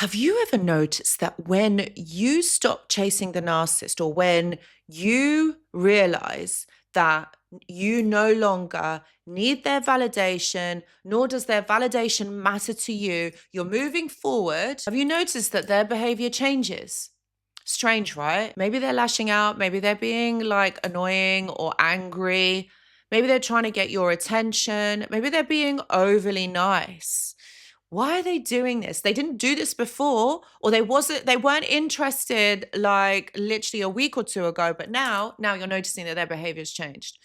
Have you ever noticed that when you stop chasing the narcissist, or when you realize that you no longer need their validation, nor does their validation matter to you, you're moving forward? Have you noticed that their behavior changes? Strange, right? Maybe they're lashing out, maybe they're being like annoying or angry, maybe they're trying to get your attention, maybe they're being overly nice. Why are they doing this? They didn't do this before, or they weren't interested like literally a week or two ago, but now you're noticing that their behavior's changed.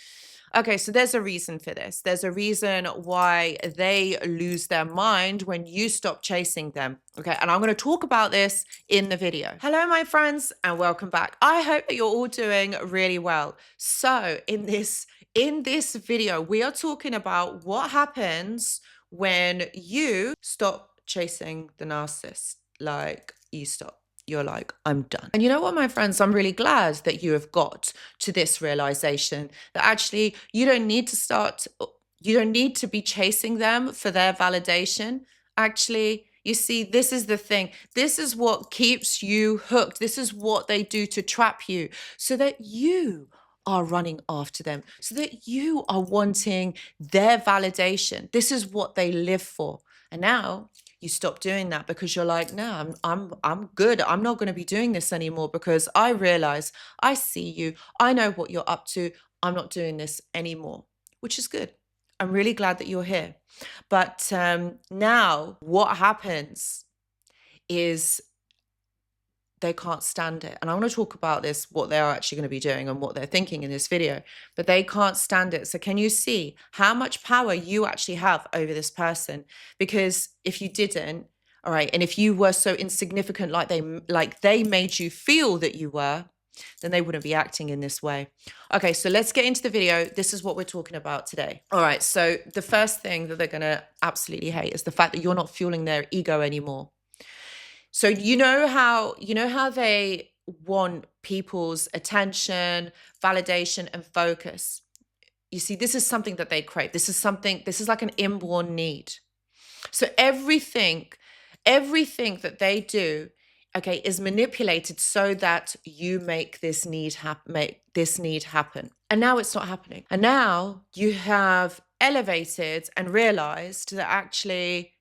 Okay, so there's a reason for this. There's a reason why they lose their mind when you stop chasing them. Okay, and I'm going to talk about this in the video. Hello, my friends, and welcome back. I hope that you're all doing really well. So in this video, we are talking about what happens when you stop chasing the narcissist. Like, you stop. You're like, I'm done. And you know what, my friends? I'm really glad that you have got to this realization that actually you don't need to be chasing them for their validation. Actually, you see, this is the thing. This is what keeps you hooked. This is what they do to trap you, so that you are running after them, so that you are wanting their validation. This is what they live for. And now you stop doing that because you're like, no, I'm good. I'm not going to be doing this anymore because I realize, I see you, I know what you're up to. I'm not doing this anymore, which is good. I'm really glad that you're here. But now what happens is they can't stand it. And I want to talk about this, what they are actually going to be doing and what they're thinking in this video, but they can't stand it. So can you see how much power you actually have over this person? Because if you didn't, all right, and if you were so insignificant like they made you feel that you were, then they wouldn't be acting in this way. Okay, so let's get into the video. This is what we're talking about today. All right, so the first thing that they're going to absolutely hate is the fact that you're not fueling their ego anymore. So you know how they want people's attention, validation, and focus. You see, this is something that they crave. This is like an inborn need. So everything that they do, okay, is manipulated so that you make this need happen. And now it's not happening. And now you have elevated and realized that actually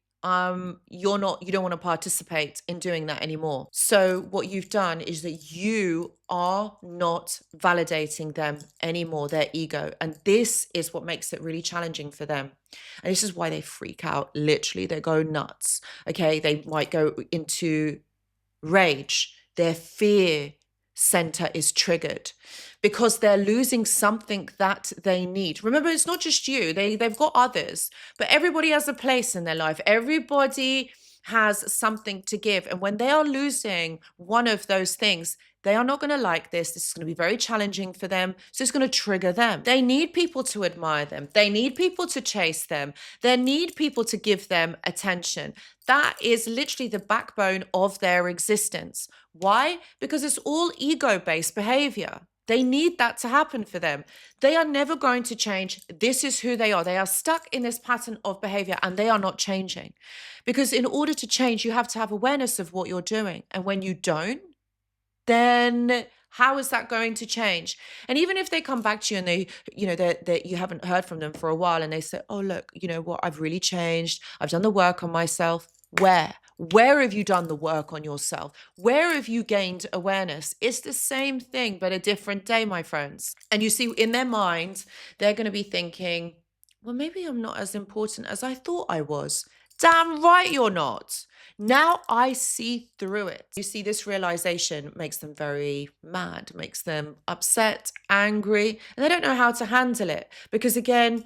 you don't want to participate in doing that anymore. So what you've done is that you are not validating them anymore, their ego. And this is what makes it really challenging for them. And this is why they freak out. Literally, they go nuts. Okay, they might go into rage. Their fear center is triggered because they're losing something that they need. Remember, it's not just you. They've got others, but everybody has a place in their life. Everybody has something to give. And when they are losing one of those things, they are not going to like this. This is going to be very challenging for them. So it's going to trigger them. They need people to admire them. They need people to chase them. They need people to give them attention. That is literally the backbone of their existence. Why? Because it's all ego-based behavior. They need that to happen for them. They are never going to change. This is who they are. They are stuck in this pattern of behavior and they are not changing. Because in order to change, you have to have awareness of what you're doing. And when you don't, then how is that going to change? And even if they come back to you and they, you haven't heard from them for a while and they say, oh, look, you know what? I've really changed. I've done the work on myself. Where have you done the work on yourself? Where have you gained awareness? It's the same thing, but a different day, my friends. And you see, in their minds, they're going to be thinking, well, maybe I'm not as important as I thought I was. Damn right you're not. Now I see through it. You see, this realization makes them very mad, makes them upset, angry, and they don't know how to handle it. Because again,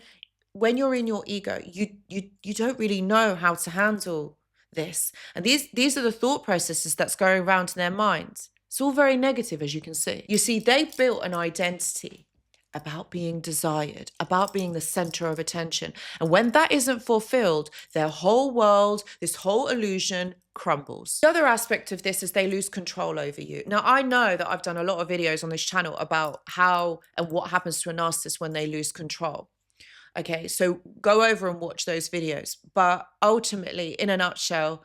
when you're in your ego, you don't really know how to handle this. And these are the thought processes that's going around in their minds. It's all very negative, as you can see. You see, they built an identity about being desired, about being the center of attention. And when that isn't fulfilled, their whole world, this whole illusion crumbles. The other aspect of this is they lose control over you. Now, I know that I've done a lot of videos on this channel about how and what happens to a narcissist when they lose control. Okay, so go over and watch those videos. But ultimately, in a nutshell,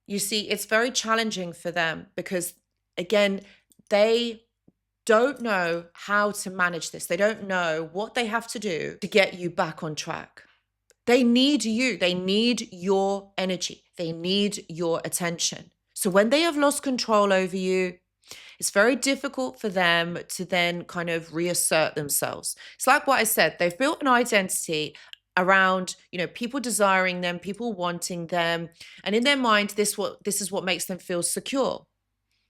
You see, it's very challenging for them because, again, they don't know how to manage this. They don't know what they have to do to get you back on track. They need you. They need your energy. They need your attention. So when they have lost control over you, it's very difficult for them to then kind of reassert themselves. It's like what I said, they've built an identity around, people desiring them, people wanting them. And in their mind, this is what makes them feel secure.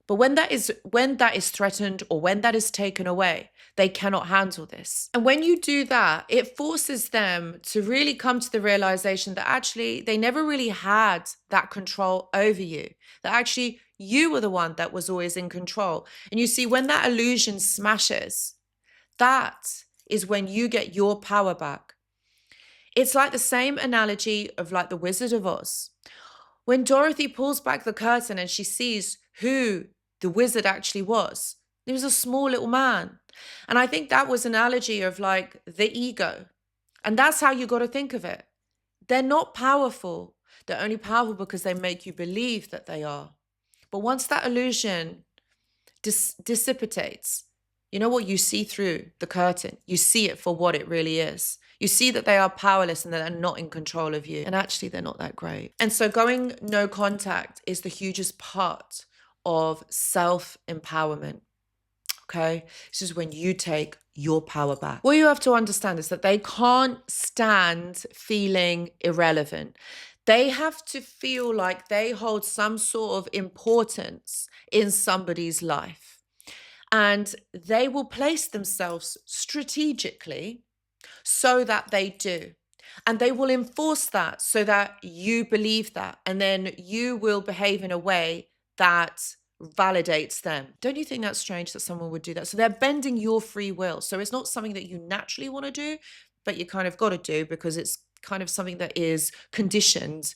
But when that is threatened or when that is taken away, they cannot handle this. And when you do that, it forces them to really come to the realization that actually they never really had that control over you, that actually you were the one that was always in control. And you see, when that illusion smashes, that is when you get your power back. It's like the same analogy of like the Wizard of Oz. When Dorothy pulls back the curtain and she sees who the wizard actually was, he was a small little man. And I think that was an analogy of like the ego. And that's how you got to think of it. They're not powerful. They're only powerful because they make you believe that they are. But once that illusion dissipates, you know what? You see through the curtain. You see it for what it really is. You see that they are powerless and that they're not in control of you. And actually, they're not that great. And so going no contact is the hugest part of self-empowerment. Okay? This is when you take your power back. What you have to understand is that they can't stand feeling irrelevant. They have to feel like they hold some sort of importance in somebody's life. And they will place themselves strategically so that they do. And they will enforce that so that you believe that. And then you will behave in a way that validates them. Don't you think that's strange that someone would do that? So they're bending your free will. So it's not something that you naturally want to do, but you kind of got to do because it's kind of something that is conditioned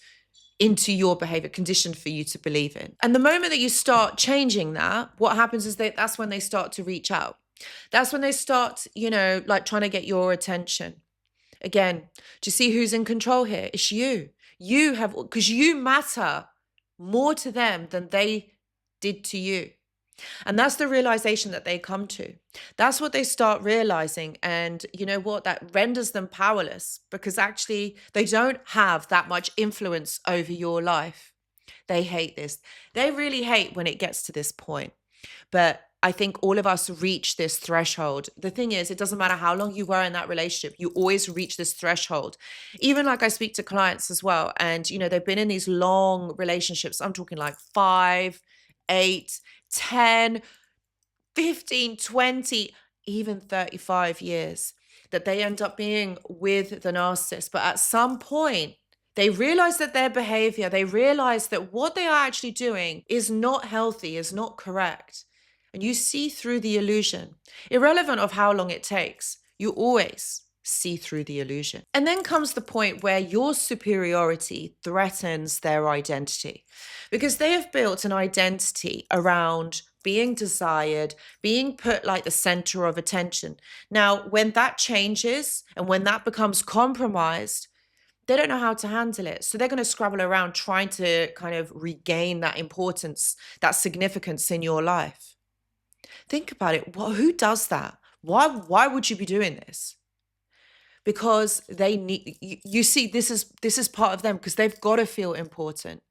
into your behavior, conditioned for you to believe in. And the moment that you start changing that, what happens is that's when they start to reach out. That's when they start, like trying to get your attention. Again, do you see who's in control here? It's you. You have, because you matter more to them than they did to you. And that's the realization that they come to. That's what they start realizing. And you know what? That renders them powerless because actually they don't have that much influence over your life. They hate this. They really hate when it gets to this point. But I think all of us reach this threshold. The thing is, it doesn't matter how long you were in that relationship, you always reach this threshold. Even like I speak to clients as well, and they've been in these long relationships. I'm talking like 5, 8, 10, 15, 20, even 35 years that they end up being with the narcissist. But at some point, they realize that their behavior, they realize that what they are actually doing is not healthy, is not correct. And you see through the illusion, irrelevant of how long it takes, you always see through the illusion. And then comes the point where your superiority threatens their identity because they have built an identity around being desired, being put like the center of attention. Now, when that changes and when that becomes compromised, they don't know how to handle it. So they're going to scrabble around trying to kind of regain that importance, that significance in your life. Think about it. Who does that? Why would you be doing this? Because they need, you see, this is part of them because they've got to feel important.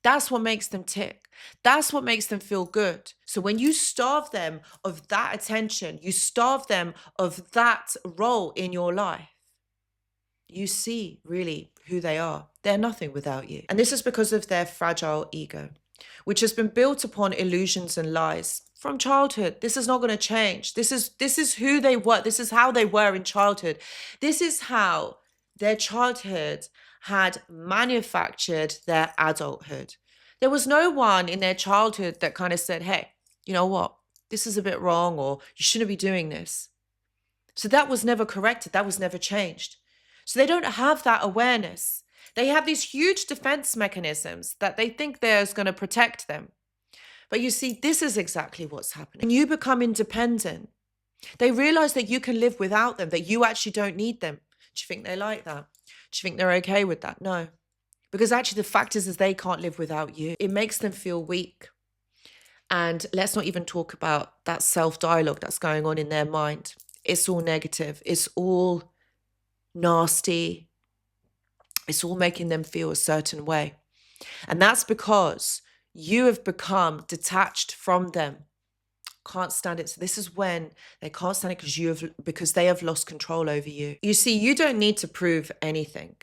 That's what makes them tick. That's what makes them feel good. So when you starve them of that attention, you starve them of that role in your life, you see really who they are. They're nothing without you. And this is because of their fragile ego, which has been built upon illusions and lies from childhood. This is not going to change. This is who they were. This is how they were in childhood. This is how their childhood had manufactured their adulthood. There was no one in their childhood that kind of said, hey, you know what? This is a bit wrong, or you shouldn't be doing this. So that was never corrected. That was never changed. So they don't have that awareness. They have these huge defense mechanisms that they think there's going to protect them. But you see, this is exactly what's happening. When you become independent, they realize that you can live without them, that you actually don't need them. Do you think they like that? Do you think they're okay with that? No. Because actually the fact is they can't live without you. It makes them feel weak. And let's not even talk about that self-dialogue that's going on in their mind. It's all negative. It's all nasty. It's all making them feel a certain way. And that's because you have become detached from them. Can't stand it. So this is when they can't stand it because they have lost control over you. You see, you don't need to prove anything.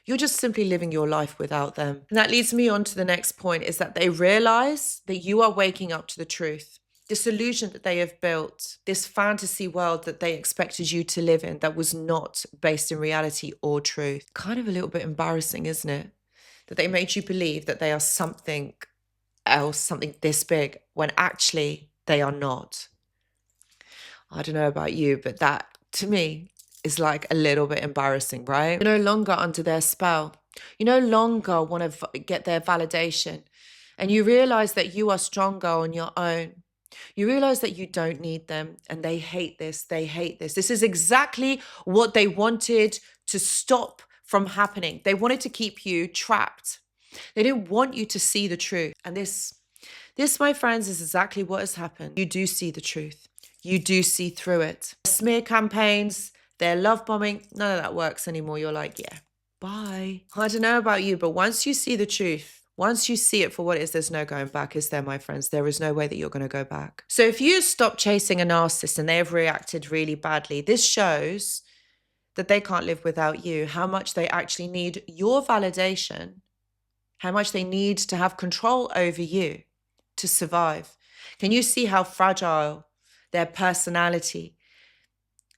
You're just simply living your life without them. And that leads me on to the next point, is that they realize that you are waking up to the truth. This illusion that they have built, this fantasy world that they expected you to live in that was not based in reality or truth. Kind of a little bit embarrassing, isn't it? That they made you believe that they are something else, something this big, when actually they are not. I don't know about you, but that to me is like a little bit embarrassing, right? You're no longer under their spell. You no longer want to get their validation. And you realize that you are stronger on your own. You realize that you don't need them, and they hate this. They hate this. This is exactly what they wanted to stop from happening. They wanted to keep you trapped. They didn't want you to see the truth. And this, my friends, is exactly what has happened. You do see the truth. You do see through it. Smear campaigns, their love bombing, none of that works anymore. You're like, yeah, bye. I don't know about you, but once you see the truth, once you see it for what it is, there's no going back, is there, my friends? There is no way that you're going to go back. So if you stop chasing a narcissist and they have reacted really badly, this shows that they can't live without you, how much they actually need your validation, how much they need to have control over you to survive. Can you see how fragile their personality,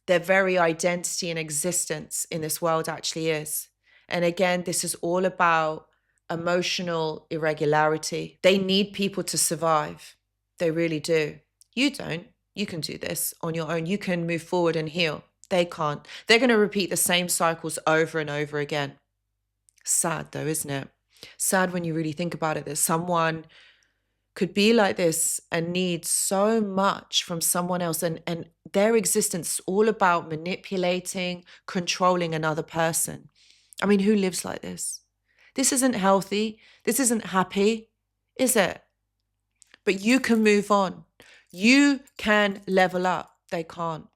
their very identity and existence in this world actually is? And again, this is all about emotional irregularity. They need people to survive. They really do. You don't. You can do this on your own. You can move forward and heal. They can't. They're going to repeat the same cycles over and over again. Sad though, isn't it? Sad when you really think about it, that someone could be like this and need so much from someone else, and their existence is all about manipulating, controlling another person. I mean, who lives like this? This isn't healthy. This isn't happy, is it? But you can move on. You can level up. They can't.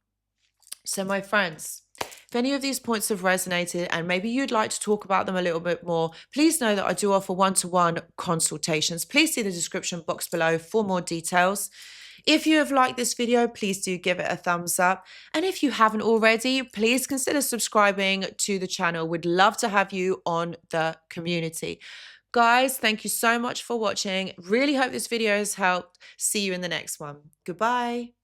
So my friends, if any of these points have resonated and maybe you'd like to talk about them a little bit more, please know that I do offer one-to-one consultations. Please see the description box below for more details. If you have liked this video, please do give it a thumbs up. And if you haven't already, please consider subscribing to the channel. We'd love to have you on the community. Guys, thank you so much for watching. Really hope this video has helped. See you in the next one. Goodbye.